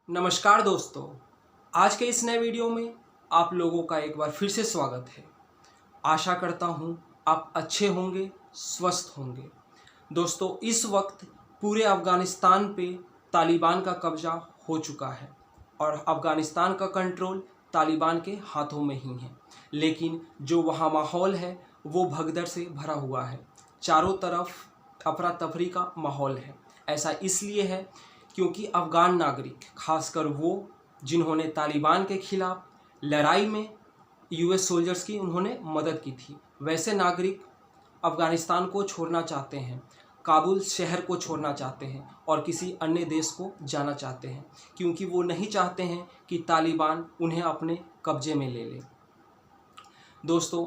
नमस्कार दोस्तों, आज के इस नए वीडियो में आप लोगों का एक बार फिर से स्वागत है। आशा करता हूँ आप अच्छे होंगे, स्वस्थ होंगे। दोस्तों, इस वक्त पूरे अफ़गानिस्तान पे तालिबान का कब्ज़ा हो चुका है और अफ़गानिस्तान का कंट्रोल तालिबान के हाथों में ही है। लेकिन जो वहाँ माहौल है वो भगदड़ से भरा हुआ है। चारों तरफ अफरा तफरी का माहौल है। ऐसा इसलिए है क्योंकि अफ़गान नागरिक, खासकर वो जिन्होंने तालिबान के खिलाफ लड़ाई में यूएस सोल्जर्स की उन्होंने मदद की थी, वैसे नागरिक अफ़गानिस्तान को छोड़ना चाहते हैं, काबुल शहर को छोड़ना चाहते हैं और किसी अन्य देश को जाना चाहते हैं, क्योंकि वो नहीं चाहते हैं कि तालिबान उन्हें अपने कब्जे में ले ले। दोस्तों,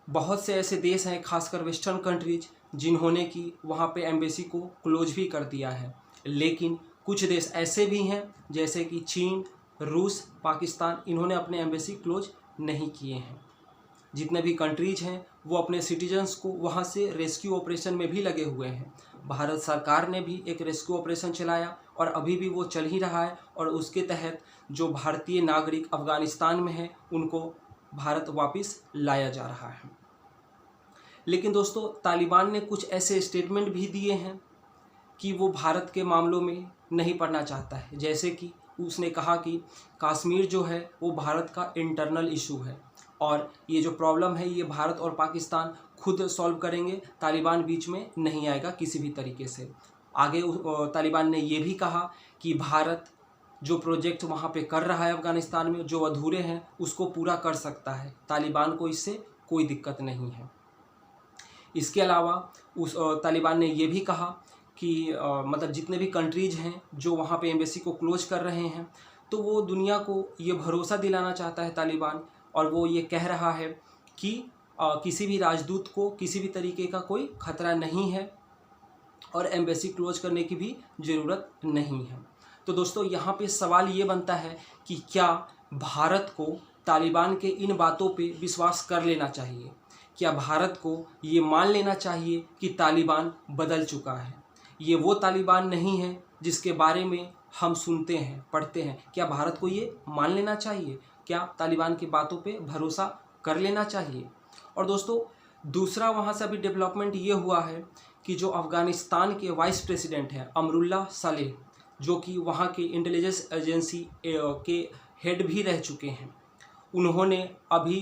बहुत से ऐसे देश हैं, खासकर वेस्टर्न कंट्रीज, जिन्होंने कि वहाँ पे एम्बेसी को क्लोज भी कर दिया है। लेकिन कुछ देश ऐसे भी हैं जैसे कि चीन, रूस, पाकिस्तान, इन्होंने अपने एम्बेसी क्लोज नहीं किए हैं। जितने भी कंट्रीज हैं वो अपने सिटीजन्स को वहाँ से रेस्क्यू ऑपरेशन में भी लगे हुए हैं। भारत सरकार ने भी एक रेस्क्यू ऑपरेशन चलाया और अभी भी वो चल ही रहा है और उसके तहत जो भारतीय नागरिक अफ़गानिस्तान में हैं उनको भारत वापस लाया जा रहा है। लेकिन दोस्तों, तालिबान ने कुछ ऐसे स्टेटमेंट भी दिए हैं कि वो भारत के मामलों में नहीं पड़ना चाहता है। जैसे कि उसने कहा कि कश्मीर जो है वो भारत का इंटरनल इशू है और ये जो प्रॉब्लम है ये भारत और पाकिस्तान खुद सॉल्व करेंगे, तालिबान बीच में नहीं आएगा किसी भी तरीके से। आगे तालिबान ने ये भी कहा कि भारत जो प्रोजेक्ट वहाँ पे कर रहा है अफ़गानिस्तान में, जो अधूरे हैं, उसको पूरा कर सकता है। तालिबान को इससे कोई दिक्कत नहीं है। इसके अलावा उस तालिबान ने ये भी कहा कि मतलब जितने भी कंट्रीज हैं जो वहाँ पे एम्बेसी को क्लोज कर रहे हैं, तो वो दुनिया को ये भरोसा दिलाना चाहता है तालिबान, और वो ये कह रहा है कि किसी भी राजदूत को किसी भी तरीके का कोई खतरा नहीं है और एम्बेसी क्लोज करने की भी ज़रूरत नहीं है। तो दोस्तों, यहाँ पे सवाल ये बनता है कि क्या भारत को तालिबान के इन बातों पे विश्वास कर लेना चाहिए? क्या भारत को ये मान लेना चाहिए कि तालिबान बदल चुका है, ये वो तालिबान नहीं है जिसके बारे में हम सुनते हैं, पढ़ते हैं? क्या भारत को ये मान लेना चाहिए? क्या तालिबान की बातों पे भरोसा कर लेना चाहिए? और दोस्तों, दूसरा वहाँ से अभी डेवलपमेंट ये हुआ है कि जो अफ़गानिस्तान के वाइस प्रेसिडेंट हैं अमरुल्लाह सालेह, जो कि वहाँ के इंटेलिजेंस एजेंसी के हेड भी रह चुके हैं, उन्होंने अभी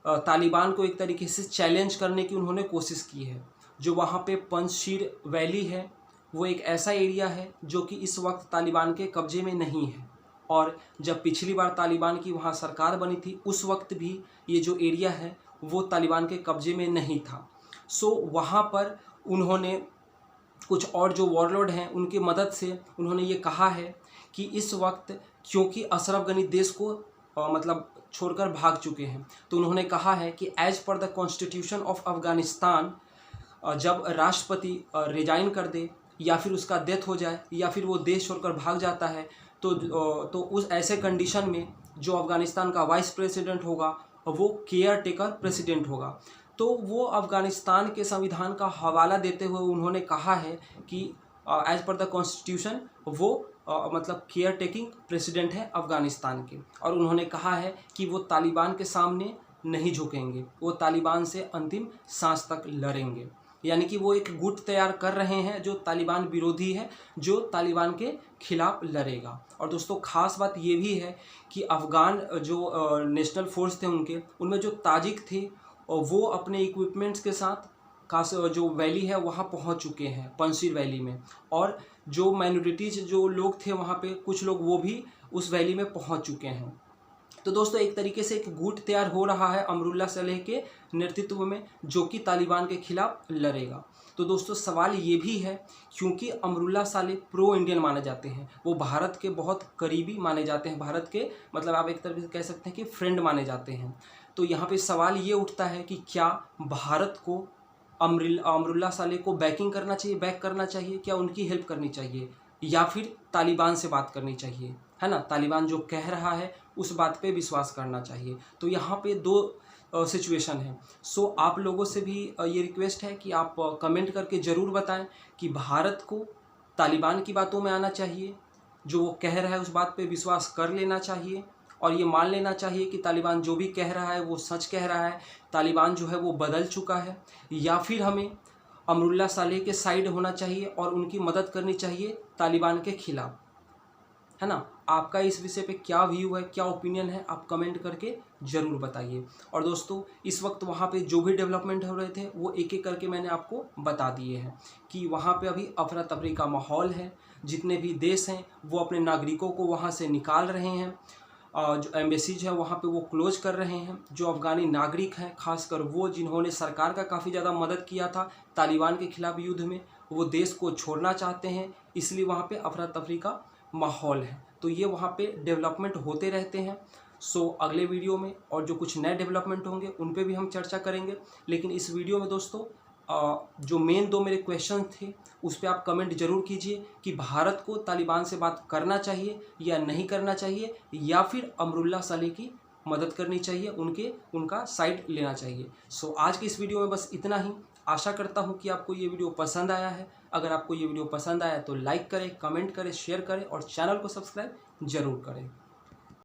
तालिबान को एक तरीके से चैलेंज करने की उन्होंने कोशिश की है। जो वहाँ पे पंजशीर वैली है वो एक ऐसा एरिया है जो कि इस वक्त तालिबान के कब्ज़े में नहीं है, और जब पिछली बार तालिबान की वहाँ सरकार बनी थी उस वक्त भी ये जो एरिया है वो तालिबान के कब्ज़े में नहीं था। सो वहाँ पर उन्होंने कुछ और जो वॉरलॉर्ड हैं उनकी मदद से उन्होंने ये कहा है कि इस वक्त क्योंकि अशरफ गनी देश को मतलब छोड़कर भाग चुके हैं, तो उन्होंने कहा है कि as per the constitution of Afghanistan, जब राष्ट्रपति रिजाइन कर दे या फिर उसका डेथ हो जाए या फिर वो देश छोड़कर भाग जाता है, तो उस ऐसे कंडीशन में जो अफ़गानिस्तान का वाइस प्रेसिडेंट होगा वो केयर टेकर प्रेसिडेंट होगा। तो वो अफ़गानिस्तान के संविधान का हवाला देते हुए उन्होंने कहा है कि एज पर द कॉन्स्टिट्यूशन वो मतलब केयर टेकिंग प्रेसिडेंट है अफ़गानिस्तान के, और उन्होंने कहा है कि वो तालिबान के सामने नहीं झुकेंगे, वो तालिबान से अंतिम सांस तक लड़ेंगे। यानी कि वो एक गुट तैयार कर रहे हैं जो तालिबान विरोधी है, जो तालिबान के खिलाफ लड़ेगा। और दोस्तों, ख़ास बात ये भी है कि अफ़गान जो नेशनल फोर्स थे उनमें जो ताजिक थे वो अपने इक्विपमेंट्स के साथ जो वैली है वहाँ पहुँच चुके हैं, पंजशीर वैली में, और जो माइनॉरिटीज़ जो लोग थे वहाँ पे कुछ लोग वो भी उस वैली में पहुँच चुके हैं। तो दोस्तों, एक तरीके से एक गुट तैयार हो रहा है अमरुल्लाह सालेह के नेतृत्व में, जो कि तालिबान के खिलाफ लड़ेगा। तो दोस्तों, सवाल ये भी है, क्योंकि अमरुल्लाह सालेह प्रो इंडियन माने जाते हैं, वो भारत के बहुत करीबी माने जाते हैं, भारत के मतलब आप एक तरह से कह सकते हैं कि फ्रेंड माने जाते हैं। तो यहाँ पे सवाल ये उठता है कि क्या भारत को अमरुल्लाह सालेह को बैक करना चाहिए, क्या उनकी हेल्प करनी चाहिए, या फिर तालिबान से बात करनी चाहिए, है ना? तालिबान जो कह रहा है उस बात पे विश्वास करना चाहिए। तो यहाँ पे दो सिचुएशन है। सो आप लोगों से भी ये रिक्वेस्ट है कि आप कमेंट करके ज़रूर बताएं कि भारत को तालिबान की बातों में आना चाहिए जो वो कह रहा है उस बात पे विश्वास कर लेना चाहिए और ये मान लेना चाहिए कि तालिबान जो भी कह रहा है वो सच कह रहा है, तालिबान जो है वो बदल चुका है, या फिर हमें अमरुल्लाह सालेह के साइड होना चाहिए और उनकी मदद करनी चाहिए तालिबान के खिलाफ, है ना। आपका इस विषय पे क्या व्यू है, क्या ओपिनियन है, आप कमेंट करके ज़रूर बताइए। और दोस्तों इस वक्त वहाँ पे जो भी डेवलपमेंट हो रहे थे वो एक एक करके मैंने आपको बता दिए हैं कि वहाँ पे अभी अफरा तफरी का माहौल है। जितने भी देश हैं वो अपने नागरिकों को वहाँ से निकाल रहे हैं, जो एम्बेसीज है वहाँ पे वो क्लोज कर रहे हैं। जो अफ़गानी नागरिक हैं, खासकर वो जिन्होंने सरकार का काफ़ी ज़्यादा मदद किया था तालिबान के खिलाफ युद्ध में, वो देश को छोड़ना चाहते हैं, इसलिए वहाँ पे अफरा तफरी का माहौल है। तो ये वहाँ पे डेवलपमेंट होते रहते हैं। सो अगले वीडियो में और जो कुछ नए डेवलपमेंट होंगे उन पे भी हम चर्चा करेंगे। लेकिन इस वीडियो में दोस्तों जो मेन 2 मेरे क्वेश्चन थे उस पर आप कमेंट जरूर कीजिए कि भारत को तालिबान से बात करना चाहिए या नहीं करना चाहिए, या फिर अमरुल्लाह सालेह की मदद करनी चाहिए, उनका साइड लेना चाहिए। सो आज की इस वीडियो में बस इतना ही। आशा करता हूँ कि आपको ये वीडियो पसंद आया है। अगर आपको ये वीडियो पसंद आया तो लाइक करें, कमेंट करें, शेयर करें और चैनल को सब्सक्राइब जरूर करें।